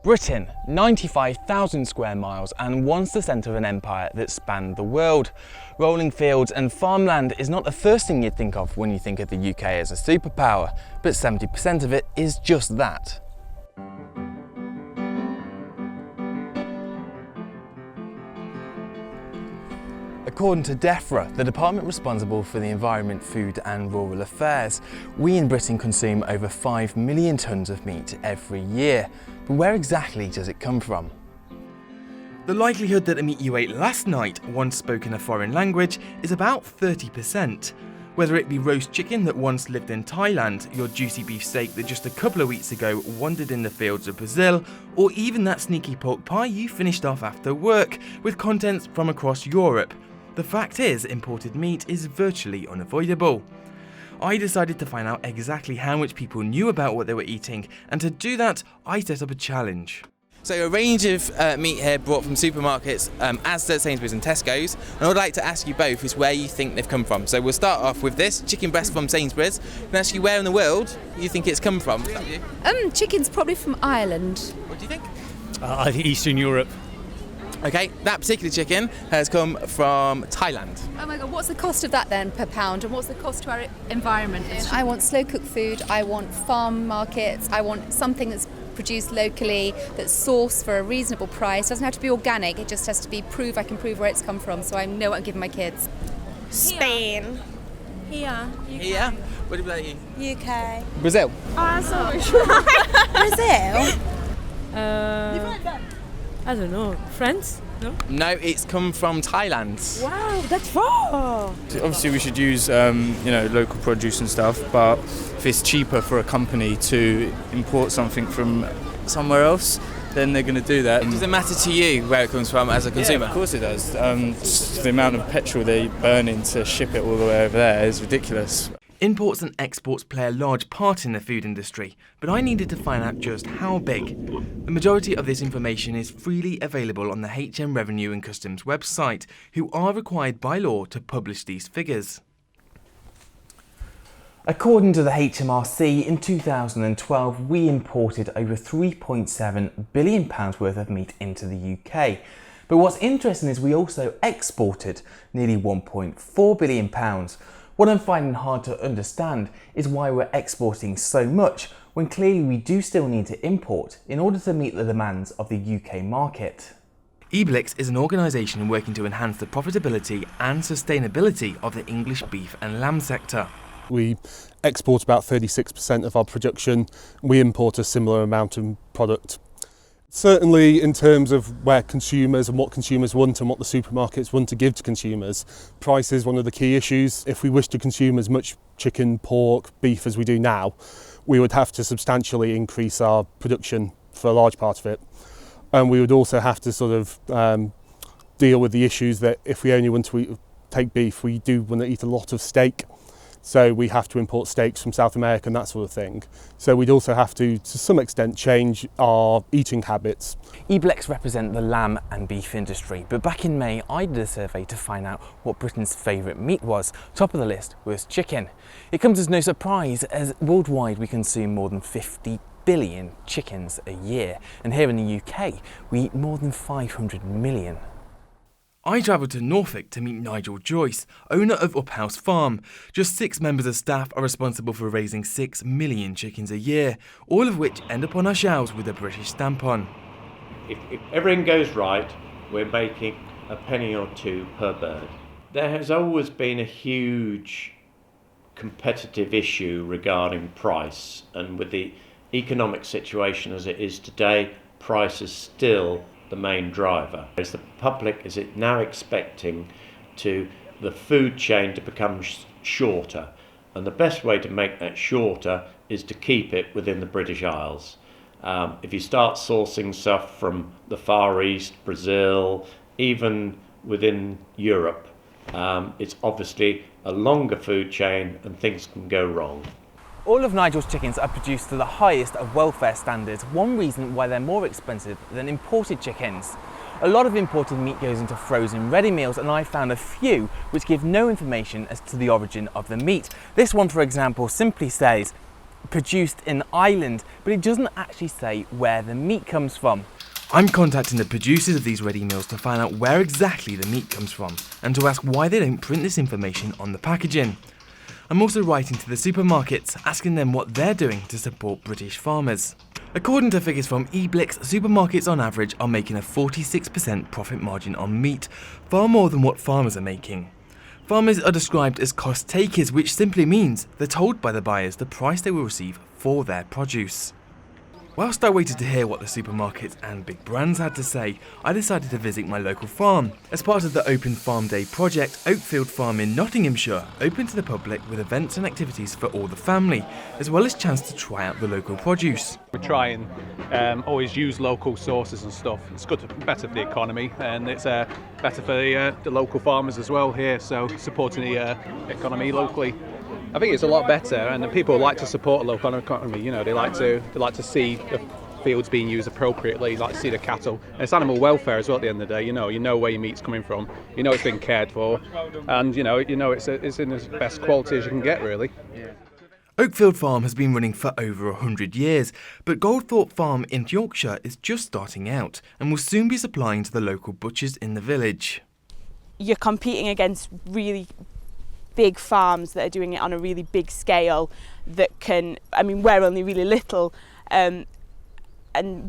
Britain, 95,000 square miles and once the centre of an empire that spanned the world. Rolling fields and farmland is not the first thing you'd think of when you think of the UK as a superpower, but 70% of it is just that. According to DEFRA, the department responsible for the environment, food and rural affairs, we in Britain consume over 5 million tonnes of meat every year. But where exactly does it come from? The likelihood that the meat you ate last night once spoke in a foreign language is about 30%. Whether it be roast chicken that once lived in Thailand, your juicy beef steak that just a couple of weeks ago wandered in the fields of Brazil, or even that sneaky pork pie you finished off after work with contents from across Europe. The fact is, imported meat is virtually unavoidable. I decided to find out exactly how much people knew about what they were eating, and to do that, I set up a challenge. So a range of meat here brought from supermarkets, Asda, Sainsbury's and Tesco's, and I'd like to ask you both is where you think they've come from. So we'll start off with this, chicken breast from Sainsbury's, and ask you where in the world you think it's come from. Chicken's probably from Ireland. What do you think? I think Eastern Europe. Okay, that particular chicken has come from Thailand. Oh my god, what's the cost of that then per pound, and what's the cost to our environment? I want slow cooked food, I want farm markets, I want something that's produced locally, that's sourced for a reasonable price. It doesn't have to be organic, it just has to be I can prove where it's come from, so I know what I'm giving my kids. Spain. Here. Here? What about you? UK. Brazil. Brazil? I don't know. France? No? No, it's come from Thailand. Wow, that's far. Obviously we should use local produce and stuff, but if it's cheaper for a company to import something from somewhere else, then they're going to do that. Does it matter to you where it comes from as a consumer? Yeah, of course it does. The amount of petrol they burn in to ship it all the way over there is ridiculous. Imports and exports play a large part in the food industry, but I needed to find out just how big. The majority of this information is freely available on the HM Revenue and Customs website, who are required by law to publish these figures. According to the HMRC, in 2012 we imported over £3.7 billion worth of meat into the UK. But what's interesting is we also exported nearly £1.4 billion. What I'm finding hard to understand is why we're exporting so much when clearly we do still need to import in order to meet the demands of the UK market. Eblix is an organisation working to enhance the profitability and sustainability of the English beef and lamb sector. We export about 36% of our production. We import a similar amount of product. Certainly in terms of where consumers and what consumers want and what the supermarkets want to give to consumers, price is one of the key issues. If we wish to consume as much chicken, pork, beef as we do now, we would have to substantially increase our production for a large part of it. And we would also have to sort of deal with the issues that if we only want to take beef, we do want to eat a lot of steak. So we have to import steaks from South America and that sort of thing. So we'd also have to some extent, change our eating habits. Eblex represent the lamb and beef industry, but back in May I did a survey to find out what Britain's favourite meat was. Top of the list was chicken. It comes as no surprise as worldwide we consume more than 50 billion chickens a year, and here in the UK we eat more than 500 million. I travelled to Norfolk to meet Nigel Joyce, owner of Uphouse Farm. Just 6 members of staff are responsible for raising 6 million chickens a year, all of which end up on our shelves with a British stamp on. If everything goes right, we're making a penny or two per bird. There has always been a huge competitive issue regarding price, and with the economic situation as it is today, price is still the main driver. As the public is it now expecting the food chain to become shorter, and the best way to make that shorter is to keep it within the British Isles. If you start sourcing stuff from the Far East, Brazil, even within Europe, it's obviously a longer food chain and things can go wrong. All of Nigel's chickens are produced to the highest of welfare standards, one reason why they're more expensive than imported chickens. A lot of imported meat goes into frozen ready meals, and I found a few which give no information as to the origin of the meat. This one, for example, simply says produced in Ireland, but it doesn't actually say where the meat comes from. I'm contacting the producers of these ready meals to find out where exactly the meat comes from and to ask why they don't print this information on the packaging. I'm also writing to the supermarkets, asking them what they're doing to support British farmers. According to figures from eBlix, supermarkets on average are making a 46% profit margin on meat, far more than what farmers are making. Farmers are described as cost takers, which simply means they're told by the buyers the price they will receive for their produce. Whilst I waited to hear what the supermarkets and big brands had to say, I decided to visit my local farm. As part of the Open Farm Day project, Oakfield Farm in Nottinghamshire opened to the public with events and activities for all the family, as well as chance to try out the local produce. We try and always use local sources and stuff. It's better for the economy, and it's better for the local farmers as well here, so supporting the economy locally. I think it's a lot better, and people like to support the local economy. You know, they like to see the fields being used appropriately, like to see the cattle. And it's animal welfare as well. At the end of the day, you know where your meat's coming from, you know it's been cared for, and you know it's in as best quality as you can get, really. Oakfield Farm has been running for over 100 years, but Goldthorpe Farm in Yorkshire is just starting out and will soon be supplying to the local butchers in the village. You're competing against really big farms that are doing it on a really big scale that can, I mean, we're only really little, and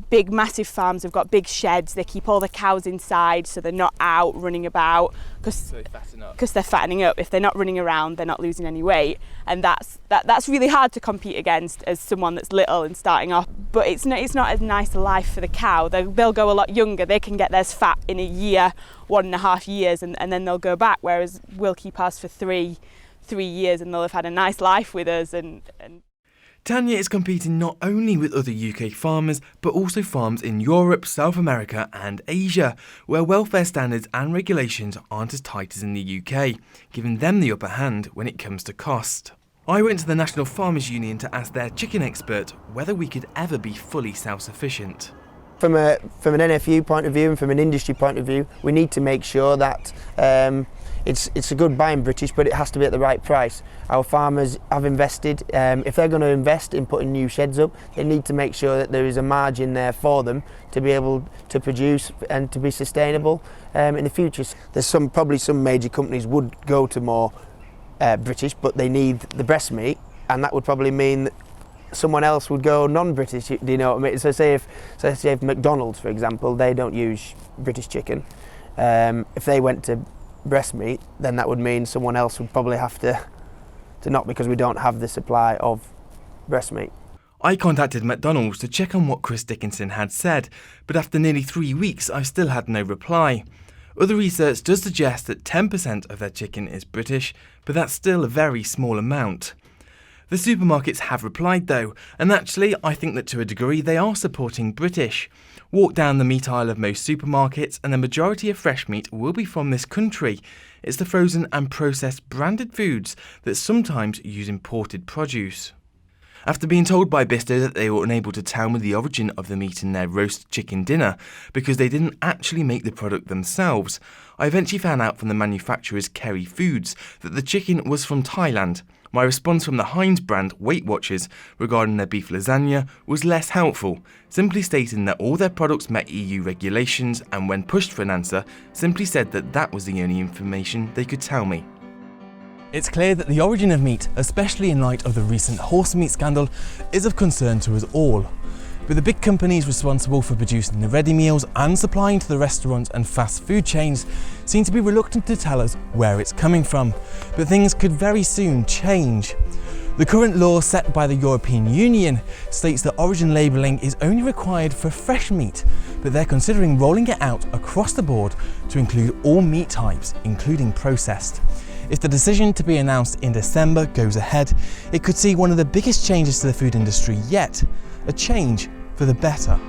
big massive farms have got big sheds. They keep all the cows inside so they're not out running about because they're fattening up. If they're not running around, they're not losing any weight, and that's really hard to compete against as someone that's little and starting off. But it's not as nice a life for the cow. They'll go a lot younger. They can get theirs fat in a year, 1.5 years, and then they'll go back, whereas we'll keep ours for three years and they'll have had a nice life with us. And Tanya is competing not only with other UK farmers, but also farms in Europe, South America and Asia, where welfare standards and regulations aren't as tight as in the UK, giving them the upper hand when it comes to cost. I went to the National Farmers Union to ask their chicken expert whether we could ever be fully self-sufficient. From an NFU point of view and from an industry point of view, we need to make sure that it's a good buying British, but it has to be at the right price. Our farmers have invested. If they're going to invest in putting new sheds up, they need to make sure that there is a margin there for them to be able to produce and to be sustainable in the future. There's probably some major companies would go to more British, but they need the breast meat, and that would probably mean that someone else would go non-British. Do you know what I mean? So say if McDonald's, for example, they don't use British chicken. If they went to breast meat, then that would mean someone else would probably have to not, because we don't have the supply of breast meat. I contacted McDonald's to check on what Chris Dickinson had said, but after nearly 3 weeks I still had no reply. Other research does suggest that 10% of their chicken is British, but that's still a very small amount. The supermarkets have replied though, and actually I think that to a degree they are supporting British. Walk down the meat aisle of most supermarkets and the majority of fresh meat will be from this country. It's the frozen and processed branded foods that sometimes use imported produce. After being told by Bisto that they were unable to tell me the origin of the meat in their roast chicken dinner because they didn't actually make the product themselves, I eventually found out from the manufacturers Kerry Foods that the chicken was from Thailand. My response from the Heinz brand Weight Watchers regarding their beef lasagna was less helpful, simply stating that all their products met EU regulations and when pushed for an answer, simply said that that was the only information they could tell me. It's clear that the origin of meat, especially in light of the recent horse meat scandal, is of concern to us all. But the big companies responsible for producing the ready meals and supplying to the restaurants and fast food chains seem to be reluctant to tell us where it's coming from. But things could very soon change. The current law set by the European Union states that origin labelling is only required for fresh meat, but they're considering rolling it out across the board to include all meat types, including processed. If the decision to be announced in December goes ahead, it could see one of the biggest changes to the food industry yet, a change for the better.